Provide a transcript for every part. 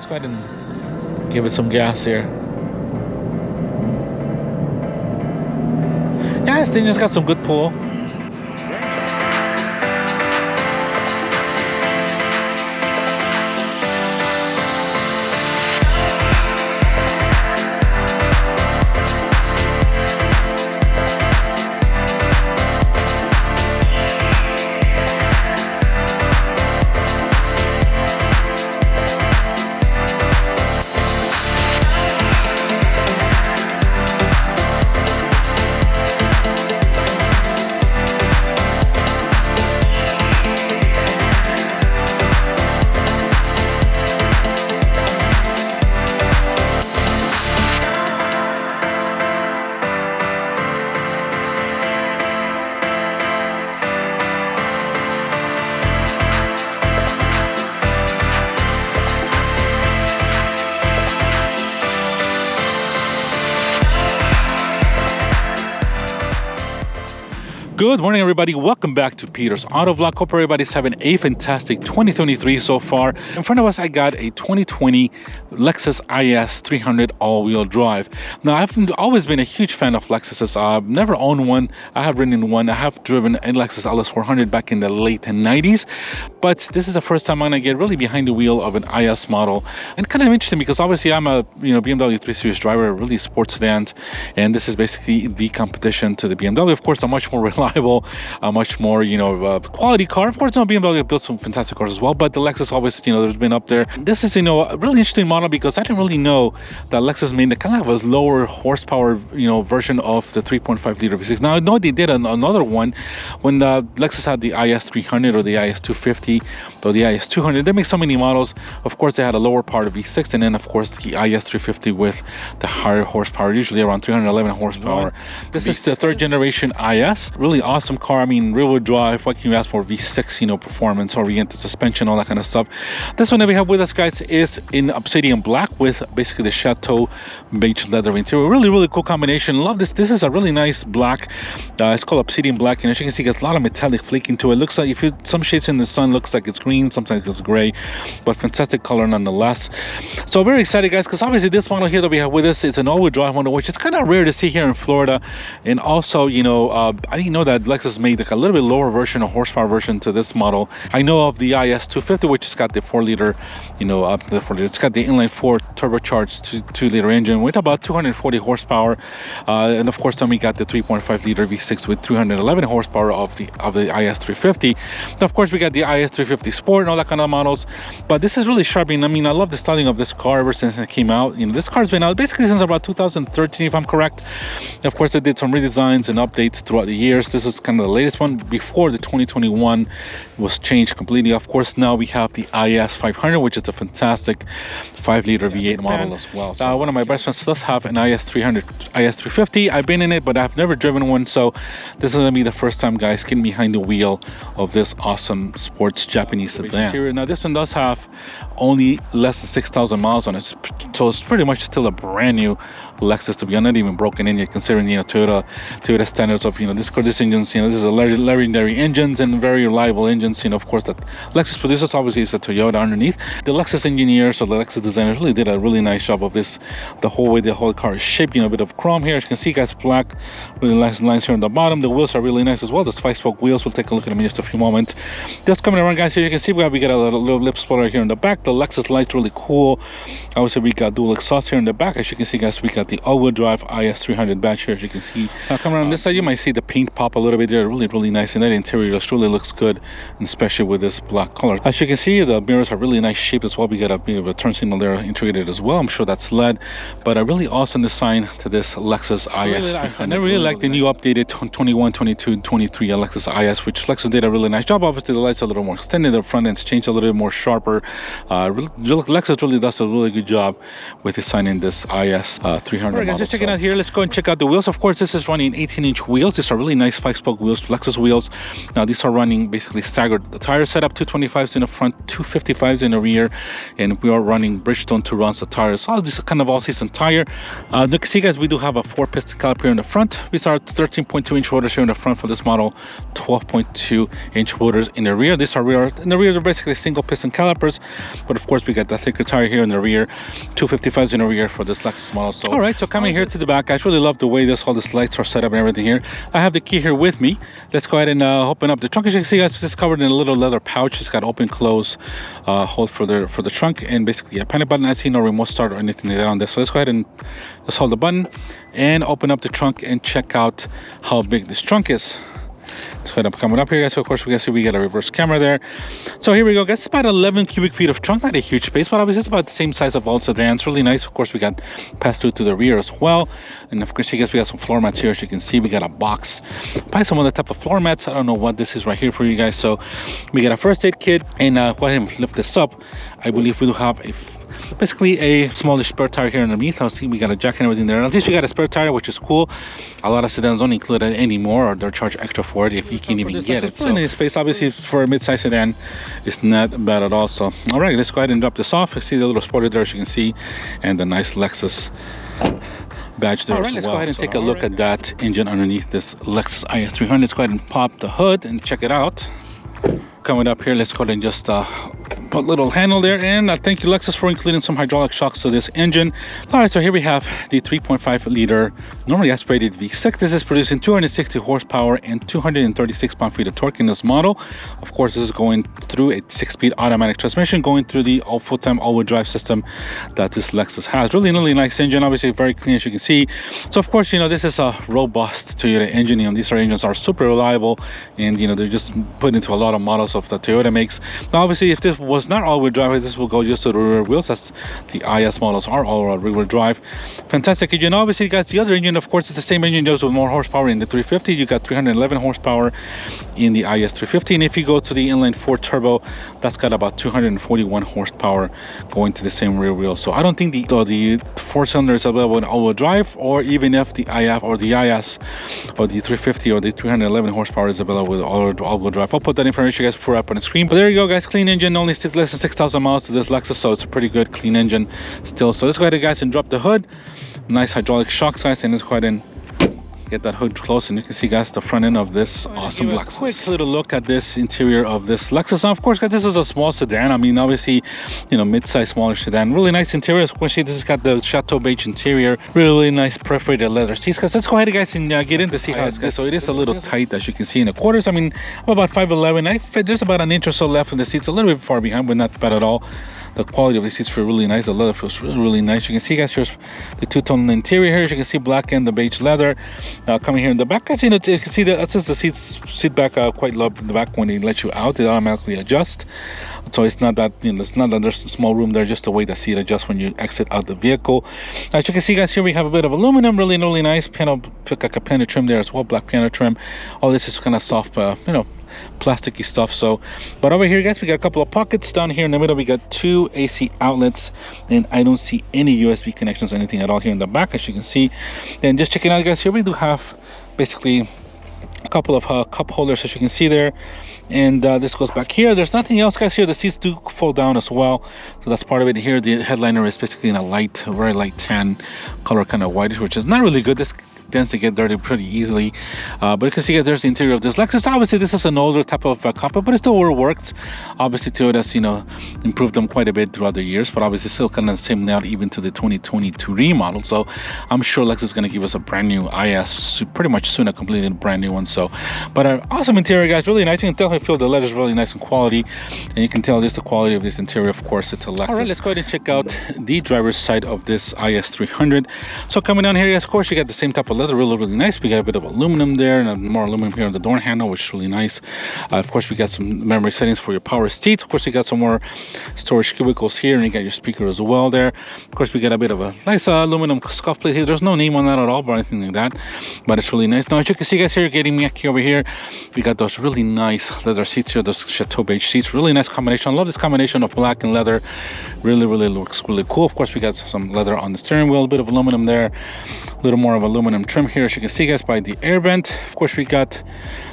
go ahead and give it some gas here. Yeah, this engine's got some good pull. Good morning, everybody. Welcome back to Peter's Autovlog. Hope everybody's having a fantastic 2023 so far. In front of us, I got a 2020 Lexus IS 300 all-wheel drive. Now, I've always been a huge fan of Lexuses. I've never owned one. I have ridden one. I have driven a Lexus LS 400 back in the late 90s. But this is the first time I'm going to get really behind the wheel of an IS model. And kind of interesting because obviously I'm a BMW 3 Series driver, really sports sedans. And this is basically the competition to the BMW. Of course, a much more reliable, a much more, quality car. Of course, BMW built some fantastic cars as well, but the Lexus always, there's been up there. This is, a really interesting model because I didn't really know that Lexus made the kind of a lower horsepower, version of the 3.5 liter V6. Now, I know they did another one when the Lexus had the IS 300 or the IS 250 or the IS 200. They make so many models. Of course, they had a lower part of V6, and then, of course, the IS 350 with the higher horsepower, usually around 311 horsepower. This is the third generation IS. Really awesome car. I mean, rear-wheel drive. What can you ask for? V6, performance, oriented suspension, all that kind of stuff. This one that we have with us, guys, is in obsidian black with basically the chateau beige leather interior. Really, really cool combination. Love this. This is a really nice black. It's called obsidian black, and as you can see, it gets a lot of metallic flaking to it. Looks like some shades in the sun looks like it's green, sometimes it's gray, but fantastic color nonetheless. So very excited, guys, because obviously this model here that we have with us is an all-wheel drive model, which is kind of rare to see here in Florida. And also, I didn't know that Lexus made like a little bit lower version, a horsepower version to this model. I know of the IS 250, which has got the 4-liter, it's got the inline 4 turbocharged 2-liter engine with about 240 horsepower, and of course then we got the 3.5 liter V6 with 311 horsepower of the IS 350. Now, of course, we got the IS 350 Sport and all that kind of models, but this is really sharp. I love the styling of this car ever since it came out. This car's been out basically since about 2013, if I'm correct. Of course, they did some redesigns and updates throughout the years. This is kind of the latest one before the 2021 was changed completely. Of course, now we have the IS 500, which is a fantastic 5-liter V8 model as well. So one of my best friends does have an IS 300, IS 350. I've been in it, but I've never driven one. So this is going to be the first time, guys, getting behind the wheel of this awesome sports Japanese sedan. Now, this one does have only less than 6,000 miles on it. So it's pretty much still a brand new Lexus to be honest, not even broken in yet, considering Toyota standards of this engines. This is a legendary engines and very reliable engines. Of course, that Lexus produces obviously is a Toyota underneath. The Lexus engineers or the Lexus designers really did a really nice job of this. The whole way the whole car is shaped. A bit of chrome here, as you can see, guys. Black, really nice lines here on the bottom. The wheels are really nice as well. There's 5-spoke wheels. We'll take a look at them in just a few moments. Just coming around, guys. Here you can see we got a little lip spoiler here in the back. The Lexus light's really cool. Obviously, we got dual exhaust here in the back. As you can see, guys, we got the all-wheel drive IS 300 badge here, as you can see. Now, coming around this side, you might see the paint pop a little bit there. Really, really nice. And that interior just really looks good, especially with this black color. As you can see, the mirrors are really nice shaped as well. We got a bit of a turn signal there integrated as well. I'm sure that's LED, but a really awesome design to this Lexus IS. I never really liked the new updated 21, 22, 23 Lexus IS, which Lexus did a really nice job. Obviously, the lights are a little more extended. The front end's changed a little bit more sharper. Lexus really does a really good job with designing this IS 300 model. Guys, just checking out here. Let's go and check out the wheels. Of course, this is running 18-inch wheels. These are really nice 5-spoke wheels, Lexus wheels. Now, these are running basically staggered. The tire setup, 225s in the front, 255s in the rear, and we are running Bridgestone 2 rounds of tires. So this is kind of all-season tire. You can see, guys, we do have a 4-piston caliper here in the front. These are 13.2-inch rotors here in the front for this model, 12.2-inch rotors in the rear. These are in the rear, they're basically single-piston calipers, but of course, we got the thicker tire here in the rear, 255s in the rear for this Lexus model. So, all right, so coming here to the back, I really love the way all these lights are set up and everything here. I have the key here with me. Let's go ahead and open up the trunk. As you can see, guys, this is covered in a little leather pouch. It's got open close hold for the trunk, and basically a panic button. I see no remote start or anything like that on this. So let's go ahead and just hold the button and open up the trunk and check out how big this trunk is. Let's go ahead and coming up here, guys. So of course we can see we got a reverse camera there. So here we go, guys. It's about 11 cubic feet of trunk, not a huge space, but obviously it's about the same size of all sedans. Really nice. Of course, we got pass-through to the rear as well, and of course, you guys, we got some floor mats here. As you can see, we got a box, probably some other type of floor mats. I don't know what this is right here for you guys. So we got a first aid kit, and go ahead and lift this up. I believe we do have basically a smallish spare tire here underneath. I'll see we got a jack and everything there. At least we got a spare tire, which is cool. A lot of sedans don't include it anymore, or they're charged extra for it if you can't even get it. So plenty of space, obviously, for a mid-size sedan, it's not bad at all. So all right, let's go ahead and drop this off. You see the little spoiler there, as you can see, and the nice Lexus badge there. All right, let's go ahead and take a look at that engine underneath this Lexus IS 300. Let's go ahead and pop the hood and check it out. Coming up here, let's go ahead and just put a little handle there, and thank you, Lexus, for including some hydraulic shocks to this engine. All right, so here we have the 3.5 liter normally aspirated V6. This is producing 260 horsepower and 236 pound-feet of torque in this model. Of course, this is going through a 6-speed automatic transmission, going through the full-time all-wheel drive system that this Lexus has. Really nice engine, obviously very clean, as you can see. So of course, this is a robust Toyota engine. These engines are super reliable, and they're just put into a lot of models of the Toyota makes. Now, obviously, if this was not all-wheel drive, this will go just to the rear wheels, as the IS models are all rear-wheel drive. Fantastic engine. Obviously, guys, the other engine, of course, is the same engine, just with more horsepower. In the 350, you got 311 horsepower in the IS 350, and if you go to the inline 4 turbo, that's got about 241 horsepower going to the same rear wheel. So I don't think the 4-cylinder is available in all-wheel drive, or even if the IF or the IS or the 350 or the 311 horsepower is available with all-wheel drive. I'll put that information, guys, for up on the screen. But there you go, guys. Clean engine, only less than 6,000 miles to this Lexus, so it's a pretty good clean engine still. So let's go ahead, guys, and drop the hood. Nice hydraulic shocks, guys, and let's go ahead and get that hood close, and you can see, guys, the front end of this awesome Lexus. Quick little look at this interior of this Lexus. Now, of course, guys, this is a small sedan. I mean, obviously, mid-size, smaller sedan. Really nice interior. Of course, this has got the Chateau beige interior. Really nice perforated leather seats, guys. Let's go ahead, guys, and get in to see how it's going. So it is a little tight, as you can see in the quarters. I mean, I'm about 5'11". There's about an inch or so left in the seats. A little bit far behind, but not bad at all. The quality of the seats feel really nice. The leather feels really nice. You can see, guys, here's the two-tone interior here. As you can see, black and the beige leather. Coming here in the back, guys, you can see that since the sit back quite low in the back, when they let you out, it automatically adjusts. So it's not that it's not that there's a small room there, just the way the seat adjusts when you exit out the vehicle. As you can see, guys, here we have a bit of aluminum, really nice piano, like a piano trim there as well, black piano trim. All this is kind of soft, plasticky stuff. So, but over here, guys, we got a couple of pockets. Down here in the middle, we got 2 AC outlets, and I don't see any USB connections or anything at all here in the back, as you can see. And just checking out, guys, here we do have basically a couple of cup holders, as you can see there, and this goes back here. There's nothing else, guys. Here the seats do fold down as well, so that's part of it. Here the headliner is basically in a very light tan color, kind of whitish, which is not really good. This tends to get dirty pretty easily, but you can see there's the interior of this Lexus. Obviously, this is an older type of coupe, but it still works. Obviously, Toyota's improved them quite a bit throughout the years, but obviously still kind of the same now, even to the 2022 remodel. So I'm sure Lexus is going to give us a brand new IS pretty much soon, a completely brand new one. So, but an awesome interior, guys. Really nice. You can definitely feel the leather's really nice in quality, and you can tell just the quality of this interior. Of course, it's a Lexus. All right, let's go ahead and check out the driver's side of this IS 300. So coming down here, guys, of course, you got the same type of leather, really nice. We got a bit of aluminum there and more aluminum here on the door handle, which is really nice. Of course, we got some memory settings for your power seats. Of course, you got some more storage cubicles here, and you got your speaker as well there. Of course, we got a bit of a nice aluminum scuff plate here. There's no name on that at all or anything like that, but it's really nice. Now, as you can see, guys, here getting me over here, we got those really nice leather seats here, those Chateau beige seats. Really nice combination. I love this combination of black and leather. Really looks really cool. Of course, we got some leather on the steering wheel, a bit of aluminum there, a little more of aluminum trim here, as you can see, guys, by the air vent. Of course, we got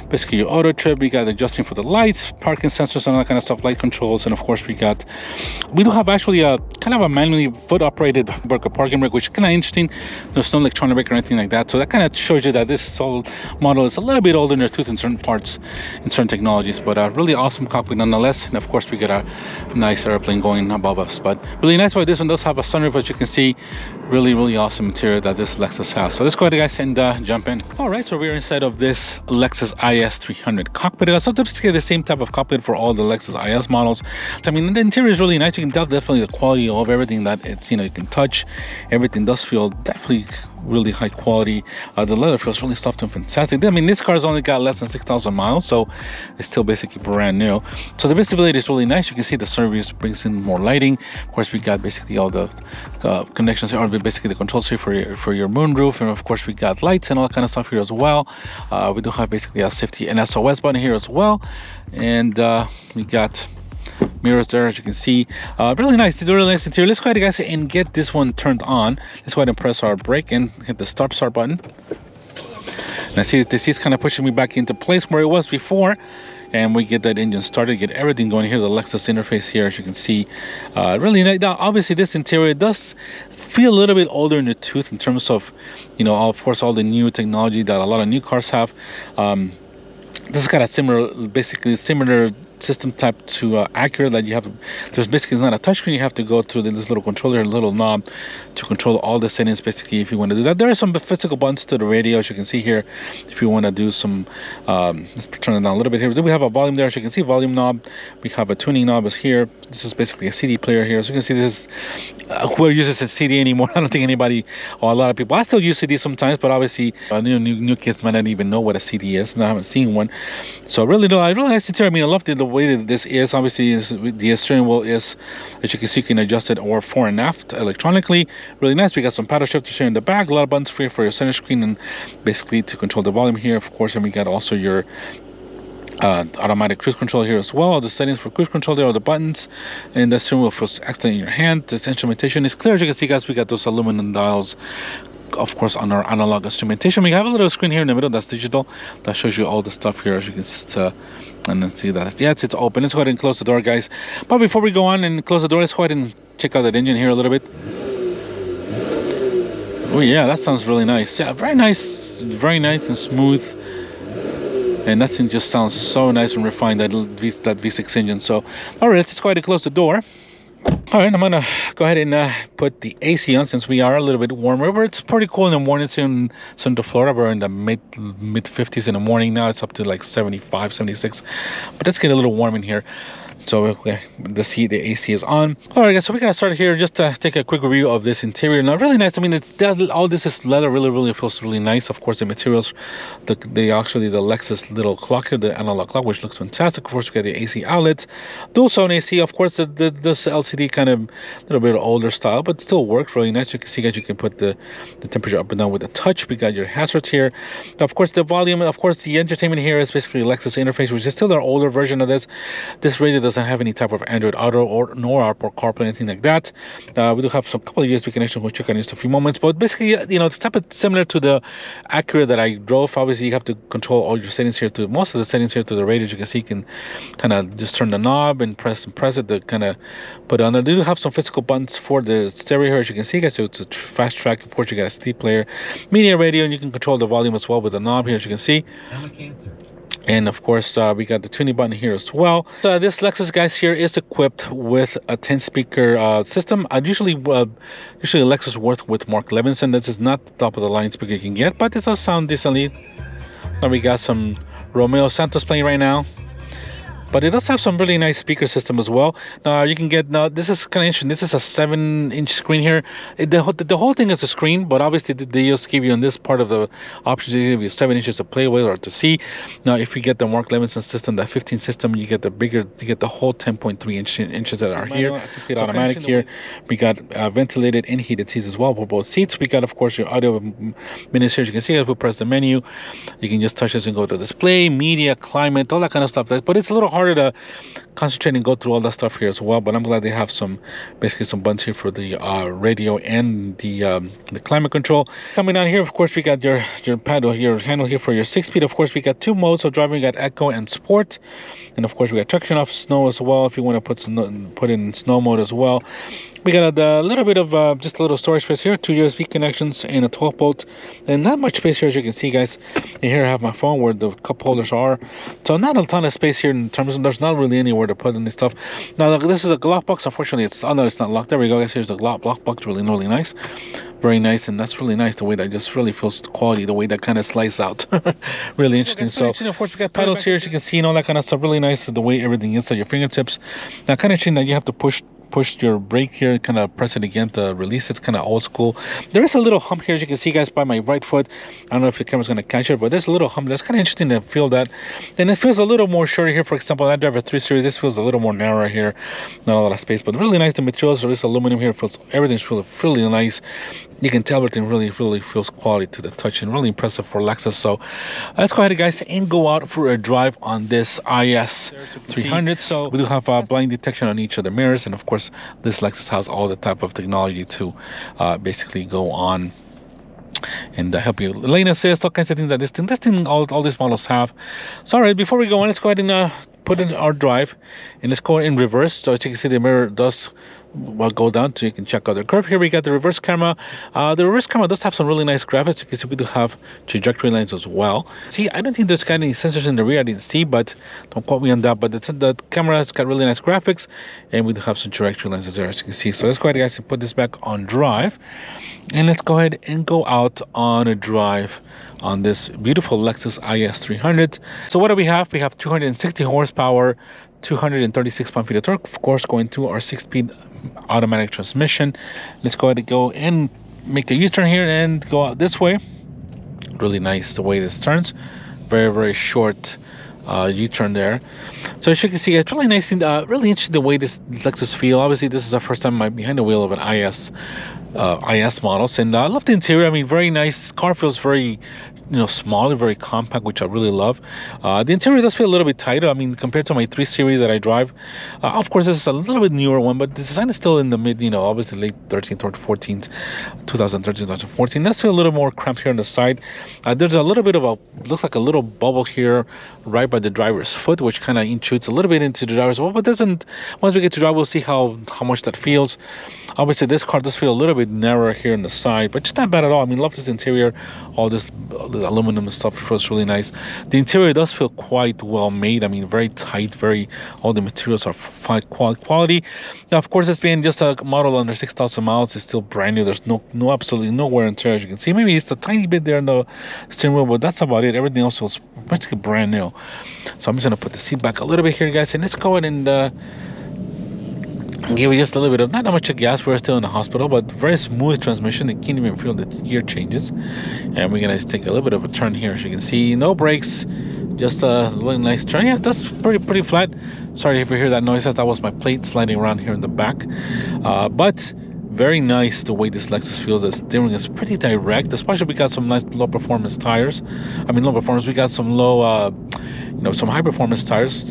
basically your auto trip. We got adjusting for the lights, parking sensors, and all that kind of stuff, light controls. And of course, we do have actually a kind of a manually foot operated parking brake, which is kind of interesting. There's no electronic brake or anything like that, so that kind of shows you that this whole model is a little bit older in their tooth in certain parts, in certain technologies, but a really awesome cockpit nonetheless. And of course, we got a nice airplane going above us, but really nice. But this one does have a sunroof, as you can see. Really awesome interior that this Lexus has. So let's go ahead, guys, and jump in. All right, so we're inside of this Lexus IS 300 cockpit. So basically the same type of cockpit for all the Lexus IS models. So, I mean, the interior is really nice. You can tell definitely the quality of everything that it's, you can touch. Everything does feel definitely really high quality. The leather feels really soft and fantastic. I mean, this car's only got less than 6,000 miles, so it's still basically brand new. So the visibility is really nice. You can see the service brings in more lighting. Of course, we got basically all the connections here, or basically the controls here for your moonroof, and of course we got lights and all that kind of stuff here as well. We do have basically a safety and SOS button here as well, and we got mirrors there, as you can see. Really nice interior. Let's go ahead, guys, and get this one turned on. Let's go ahead and press our brake and hit the start button. And I see that this is kind of pushing me back into place where it was before, and we get that engine started, get everything going here. The Lexus interface here, as you can see, really nice. Now, obviously, this interior does feel a little bit older in the tooth in terms of, of course, all the new technology that a lot of new cars have. This has got a basically similar system type to Acura, that you have there's basically, it's not a touchscreen. You have to go through this little controller, little knob, to control all the settings basically if you want to do that. There are some physical buttons to the radio, as you can see here, if you want to do some let's turn it down a little bit here. We have a volume there, as you can see, volume knob. We have a tuning knob is here. This is basically a CD player here, so you can see this is who uses a CD anymore. I don't think anybody, or a lot of people. I still use CD sometimes, but obviously new kids might not even know what a CD is, and I haven't seen one. So I really nice interior. I mean, I love the way that this is. Obviously, the steering wheel is, as you can see, you can adjust it or fore and aft electronically. Really nice. We got some paddle shifters here in the back, a lot of buttons for your center screen, and basically to control the volume here, of course. And we got also your automatic cruise control here as well. The settings for cruise control, there are the buttons, and the steering wheel feels excellent in your hand. This instrumentation is clear, as you can see, guys. We got those aluminum dials, of course, on our analog instrumentation. We have a little screen here in the middle that's digital, that shows you all the stuff here, as you can see. And then see that, yes, it's open. Let's go ahead and close the door, guys. But before we go on and close the door, let's go ahead and check out that engine here a little bit. Oh yeah, that sounds really nice. Yeah, very nice and smooth. And that thing just sounds so nice and refined, that V6 engine. So, all right, let's go ahead and close the door. All right, I'm gonna go ahead and put the AC on, since we are a little bit warmer. But it's pretty cool in the mornings here in Central Florida. We're in the mid 50s in the morning now. It's up to like 75, 76. But let's get a little warm in here. So the AC is on. All right, guys, so we gotta start here just to take a quick review of this interior. Now, really nice. I mean, all this is leather. Really feels really nice. Of course, the materials, the Lexus little clock here, the analog clock, which looks fantastic. Of course, we got the AC outlets, dual zone AC. Of course, this LCD kind of a little bit older style, but still works really nice. You can see, guys, you can put the temperature up and down with a touch. We got your hazards here. Now, of course, the volume. Of course, the entertainment here is basically Lexus interface, which is still their older version of this. This radio doesn't have any type of Android Auto nor Apple CarPlay, anything like that. We do have some couple of USB connections. We'll check on in just a few moments. But basically, it's type of similar to the Acura that I drove. Obviously, you have to control all your settings here to most of the settings here to the radio. As you can see, you can kind of just turn the knob and press it to kind of put it on there. They do have some physical buttons for the stereo here, as you can see, guys. So it's a fast track. Of course, you got a CD player, media radio, and you can control the volume as well with the knob here, as you can see. And of course, we got the tuning button here as well. This Lexus, guys, here is equipped with a 10-speaker system. Usually Lexus works with Mark Levinson. This is not the top of the line speaker you can get, but it does sound decently. Now we got some Romeo Santos playing right now. but it does have some really nice speaker system as well. Now you can get, now this is kind of interesting, this is a 7-inch screen here. The whole thing is a screen, but obviously they just give you on this part of the options, they give you 7 inches to play with or to see. Now if you get the Mark Levinson system, that 15 system, you get the bigger, you get the whole 10.3 inches that are here. 6-speed automatic here. We got ventilated and heated seats as well for both seats. We got, of course, your audio menus here. As you can see, if we press the menu, you can just touch this and go to display, media, climate, all that kind of stuff. But it's a little harder to concentrate and go through all that stuff here as well. But I'm glad they have some, basically some buttons here for the radio and the climate control. Coming down here, of course, we got your paddle, your handle here for your 6-speed. Of course, we got 2 modes of driving. We got Eco and Sport, and of course, we got traction off, snow as well. If you want to put in snow mode as well. We got a little bit of just a little storage space here, 2 USB connections and a 12-volt, and not much space here, as you can see, guys. And here I have my phone where the cup holders are, so not a ton of space here in terms of, there's not really anywhere to put any stuff. Now this is a lock box. Unfortunately, it's, oh no, it's not locked. There we go, guys. Here's the lock box, really nice, very nice, and that's really nice the way that just really feels the quality, the way that kind of slides out. Really interesting. So of course we got pedals here, as you can see, and all that kind of stuff. Really nice the way everything is at your fingertips. Now kind of interesting that you have to push your brake here, kind of press it again to release. It's kind of old school. There is a little hump here, as you can see, guys, by my right foot. I don't know if the camera's going to catch it, but there's a little hump. That's kind of interesting to feel that. And it feels a little more shorter here. For example, I drive a 3 Series. This feels a little more narrow here. Not a lot of space, but really nice. The materials, there is aluminum here. Feels, everything's really nice. You can tell everything really feels quality to the touch, and really impressive for Lexus. So let's go ahead, guys, and go out for a drive on this IS 300. So we do have blind detection on each of the mirrors, and of course this Lexus has all the type of technology to basically go on and help you lane assist, all kinds of things that this thing all these models have. So all right, before we go on, let's go ahead and put in our drive, and let's go in reverse. So as you can see, the mirror does go down, so you can check out the curve. Here we got the reverse camera. The reverse camera does have some really nice graphics. You can see we do have trajectory lines as well. See, I don't think there's got any sensors in the rear. I didn't see, but don't quote me on that. But the camera has got really nice graphics, and we do have some trajectory lines there, as you can see. So let's go ahead, guys, and put this back on drive, and let's go ahead and go out on a drive on this beautiful Lexus IS 300. So what do we have? We have 260 horsepower, 236 pound-feet of torque, of course, going to our 6-speed automatic transmission. Let's go ahead and make a U-turn here and go out this way. Really nice the way this turns. Very short U-turn there. So as you can see, it's really nice and really interesting the way this Lexus feel. Obviously, this is our first time I'm behind the wheel of an IS models, and I love the interior. I mean, very nice. This car feels very, small, very compact, which I really love. The interior does feel a little bit tighter. I mean, compared to my 3 Series that I drive. Of course, this is a little bit newer one, but the design is still in the mid, obviously late 13, 14, 2013, 2014. Does feel a little more cramped here on the side. There's a little bit of looks like a little bubble here right by the driver's foot, which kind of intrudes a little bit into the driver's wall, but doesn't. Once we get to drive, we'll see how much that feels. Obviously, this car does feel a little bit narrower here on the side, but just not bad at all. I mean, love this interior. All this aluminum and stuff feels really nice. The interior does feel quite well made. I mean, very tight. All the materials are fine quality. Now, of course, it's being just a model under 6,000 miles. It's still brand new. There's absolutely no wear and tear, as you can see. Maybe it's a tiny bit there in the steering wheel, but that's about it. Everything else feels basically brand new. So I'm just gonna put the seat back a little bit here, guys, and let's go ahead and give it just a little bit of, not that much of gas. We're still in the hospital, but very smooth transmission. You can't even feel the gear changes. And we're gonna take a little bit of a turn here, as you can see. No brakes, just a really nice turn. Yeah, that's pretty flat. Sorry if you hear that noise. That was my plate sliding around here in the back. But very nice the way this Lexus feels. The steering is pretty direct, especially we got some nice low performance tires. I mean, low performance. We got some low, some high performance tires.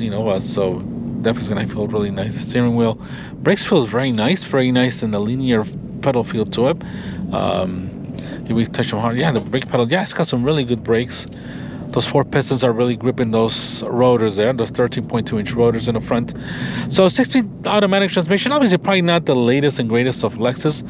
So definitely gonna feel really nice. The steering wheel, brakes feels very nice, and the linear pedal feel to it. If we touch them hard, yeah, the brake pedal, yeah, it's got some really good brakes. Those 4 pistons are really gripping those rotors there, those 13.2-inch rotors in the front. So 6-speed automatic transmission, obviously probably not the latest and greatest of Lexus,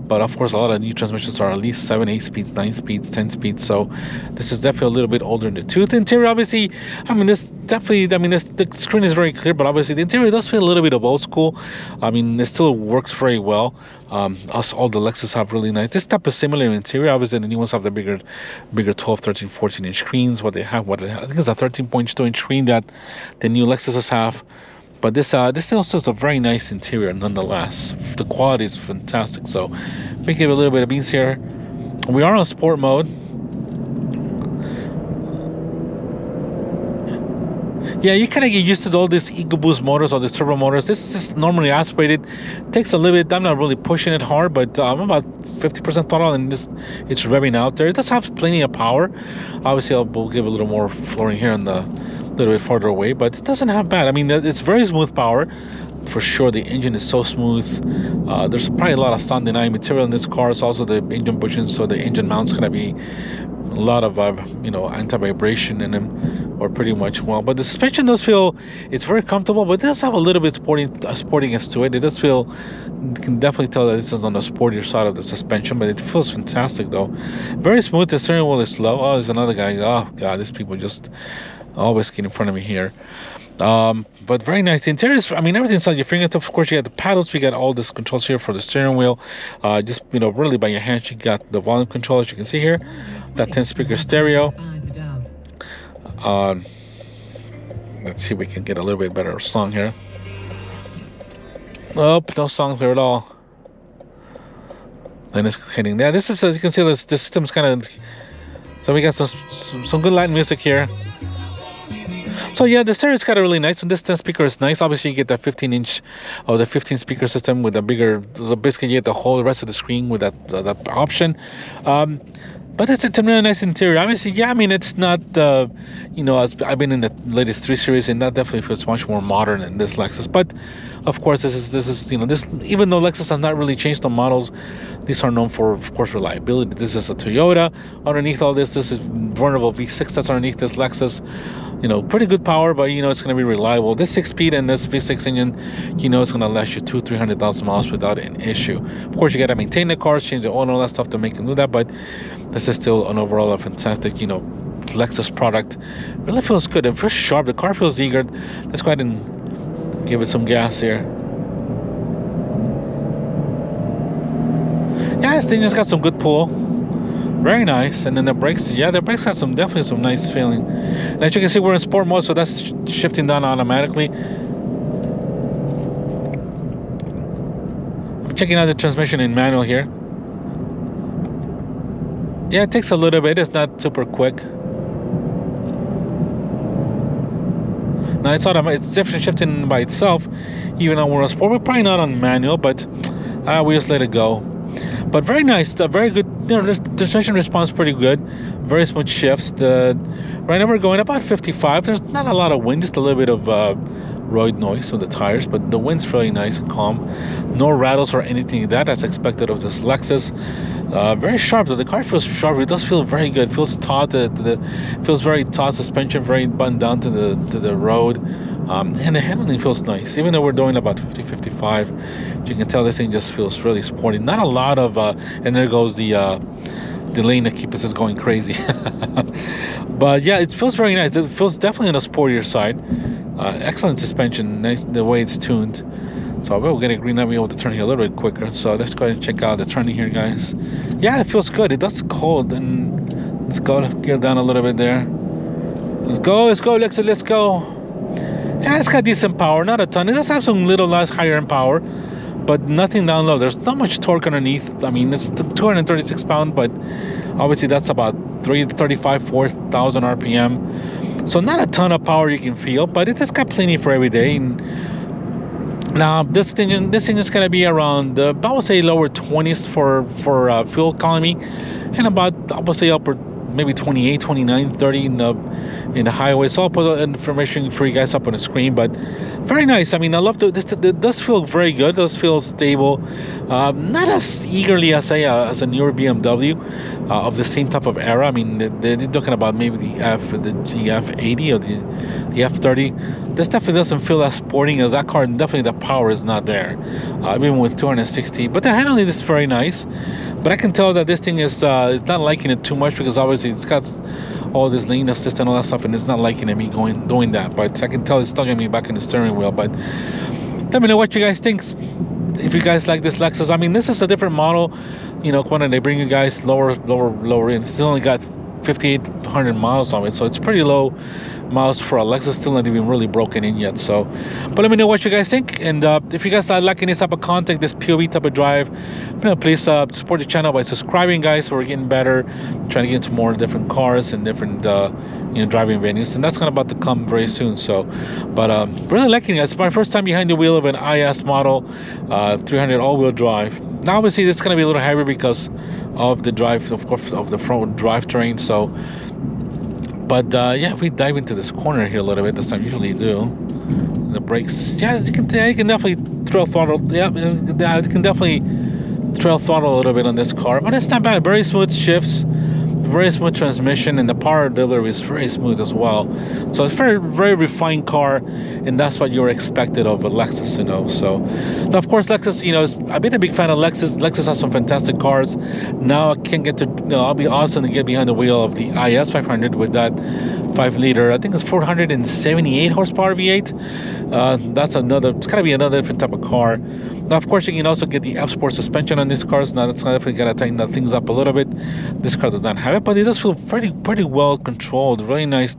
but of course a lot of new transmissions are at least 7, 8 speeds, 9 speeds, 10 speeds. So this is definitely a little bit older in the tooth. The interior, obviously, the screen is very clear, but obviously the interior does feel a little bit of old school. I mean, it still works very well. All the Lexus have really nice. This type of similar interior. Obviously, the new ones have the bigger 12, 13, 14-inch screens. I think it's a 13.2-inch screen that the new Lexuses have. But this also is a very nice interior nonetheless. The quality is fantastic. So we give a little bit of beans here. We are on sport mode. Yeah, you kind of get used to all these EcoBoost motors or the turbo motors. This is just normally aspirated. It takes a little bit. I'm not really pushing it hard, but I'm about 50% throttle, and it's revving out there. It does have plenty of power. Obviously, we'll give a little more flooring here on the little bit farther away, but it doesn't have bad. I mean, it's very smooth power for sure. The engine is so smooth. There's probably a lot of sound denying material in this car. It's also the engine bushings, so the engine mount's gonna be a lot of anti-vibration in them, or pretty much well. But the suspension does feel, it's very comfortable, but it does have a little bit sportiness to it. It does feel, you can definitely tell that this is on the sportier side of the suspension, but it feels fantastic though. Very smooth. The steering wheel is slow. Oh, there's another guy. Oh god, these people just always get in front of me here. But very nice. The interior is, I mean, everything's on your fingertips. Of course, you got the paddles. We got all this controls here for the steering wheel. Just, really by your hands, you got the volume control, as you can see here. That 10-speaker stereo. Let's see if we can get a little bit better song here. Oh, no songs there at all. And it's hitting there. This is, as you can see, this system's kind of, so we got some good light music here. So yeah, the stereo's got a really nice one. This 10 speaker is nice. Obviously, you get that 15-inch or the 15 speaker system with basically you get the whole rest of the screen with that option. But it's a really nice interior. Obviously, yeah, I mean, it's not, as I've been in the latest 3 Series, and that definitely feels much more modern than this Lexus. But of course, this is even though Lexus has not really changed the models, these are known for, of course, reliability. This is a Toyota. Underneath all this is vulnerable V6 that's underneath this Lexus. Pretty good power, but it's going to be reliable. This 6-speed and this V6 engine, it's going to last you 200,000-300,000 miles without an issue. Of course, you got to maintain the cars, change the oil and all that stuff to make it do that, but this is still an overall a fantastic, Lexus product. Really feels good. It feels sharp. The car feels eager. Let's go ahead and give it some gas here. Yeah, this thing just got some good pull. Very nice. And then the brakes, the brakes got definitely some nice feeling. And as you can see, we're in sport mode, so that's shifting down automatically. I'm checking out the transmission in manual here. Yeah, it takes a little bit. It's not super quick. Now it's automatic. It's definitely shifting by itself, even though we're on sport. We're probably not on manual, but we just let it go. But very nice, very good. The transmission response pretty good. Very smooth shifts. Right now we're going about 55. There's not a lot of wind, just a little bit of road noise with the tires, but the wind's really nice and calm. No rattles or anything like that. That's expected of this Lexus. Very sharp though. The car feels sharp. It does feel very good. It feels taut. Feels very taut suspension, very buttoned down to the road. And the handling feels nice, even though we're doing about 50-55. You can tell this thing just feels really sporty. Not a lot of, and there goes the lane that keeps us going crazy. But yeah, it feels very nice. It feels definitely on the sportier side. Excellent suspension, nice the way it's tuned. So we'll get a green light, be able to turn here a little bit quicker. So let's go ahead and check out the turning here, guys. Yeah, it feels good. It does cold, and let's go gear down a little bit there. Let's go, Lexus, let's go. Yeah, it's got decent power, not a ton. It does have some little less higher end power, but nothing down low. There's not much torque underneath. I mean, it's 236 pounds, but obviously that's about 4,000 RPM. So not a ton of power you can feel, but it has got plenty for every day. And now this engine is going to be around, I would say lower 20s for fuel economy, and about, I would say upper maybe 28, 29, 30 in the highway. So I'll put the information for you guys up on the screen, but very nice. I mean, I love this. It does feel very good. It does feel stable. Not as eagerly as a newer BMW of the same type of era. I mean, they're talking about maybe the GF80 or the F30. This definitely doesn't feel as sporting as that car. And definitely the power is not there, even with 260. But the handling is very nice. But I can tell that this thing is not liking it too much, because obviously it's got all this lane assist and all that stuff, and it's not liking me doing that. But I can tell it's still getting me back in the steering wheel. But let me know what you guys think. if you guys like this Lexus, I mean, this is a different model, you know, when they bring you guys lower end. It's only got 5,800 miles on it, so it's pretty low miles for a Lexus, still not even really broken in yet. So, but let me know what you guys think, and if you guys are liking this type of content, this POV type of drive, you know, please support the channel by subscribing, guys. So we're getting better, trying to get into more different cars and different you know, driving venues, and that's kind of about to come very soon. So, but really liking it. It's my first time behind the wheel of an IS model 300 all-wheel drive. Now obviously this is going to be a little heavier because of the drive, of course, of the front drivetrain. So, but yeah, if we dive into this corner here a little bit, as I usually do, the brakes, yeah, you can definitely trail throttle. Yeah, you can definitely trail throttle a little bit on this car, but it's not bad. Very smooth shifts, very smooth transmission, and the power delivery is very smooth as well. So it's very refined car, and that's what you're expected of a Lexus, you know. So now, of course, Lexus, you know, I've been a big fan of Lexus. Lexus has some fantastic cars. Now I can get to, you know, I'll be awesome to get behind the wheel of the IS 500 with that 5-liter, I think it's 478 horsepower V8. That's another, it's gotta be another different type of car. Now, of course, you can also get the F-Sport suspension on these cars. Now, that's definitely gonna tighten things up a little bit. This car does not have it, but it does feel pretty well controlled. Really nice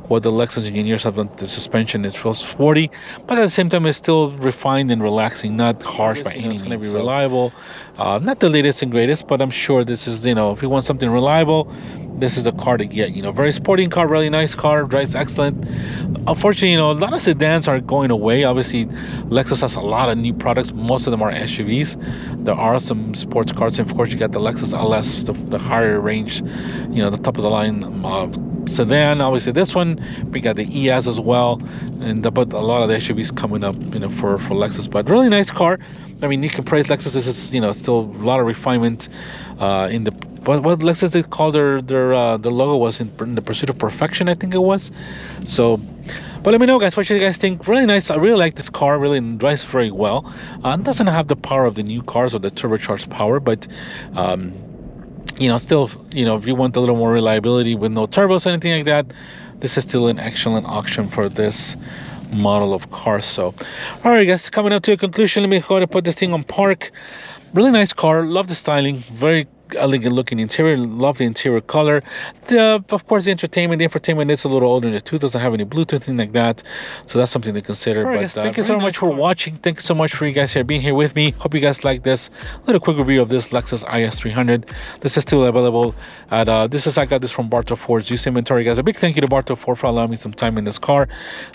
what the Lexus engineers have done. The suspension, it feels sporty, but at the same time, it's still refined and relaxing, not harsh by any means. It's gonna be reliable. Not the latest and greatest, but I'm sure this is, you know, if you want something reliable, this is a car to get. You know, very sporting car, really nice car, drives excellent. Unfortunately, you know, a lot of sedans are going away. Obviously, Lexus has a lot of new products. Most of them are SUVs. There are some sports cars, and of course, you got the Lexus LS, the higher range, you know, the top of the line sedan. Obviously, this one, we got the ES as well, and but a lot of the SUVs coming up, you know, for Lexus. But really nice car. I mean, you can praise Lexus. This is, you know, still a lot of refinement in the. What Lexus they called their logo was in the pursuit of perfection, I think it was. So, but let me know, guys, what you guys think. Really nice. I really like this car. Really drives very well. It doesn't have the power of the new cars or the turbocharged power, but you know, still, you know, if you want a little more reliability with no turbos or anything like that, this is still an excellent option for this model of car. So, all right, guys, coming up to a conclusion, let me go ahead and put this thing on park. Really nice car. Love the styling. Very elegant looking interior. Love the interior color. Of course, the infotainment is a little older in the too. Doesn't have any Bluetooth, anything like that. So that's something to consider. Right, but guys, thank you so much for watching. Thank you so much for you guys here being here with me. Hope you guys like this little quick review of this Lexus IS 300. This is still available at I got this from Bartow Ford's used inventory, guys. A big thank you to Bartow Ford for allowing me some time in this car.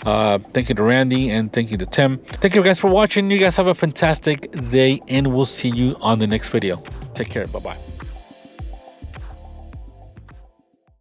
Thank you to Randy, and thank you to Tim. Thank you guys for watching. You guys have a fantastic day, and we'll see you on the next video. Take care. Bye-bye.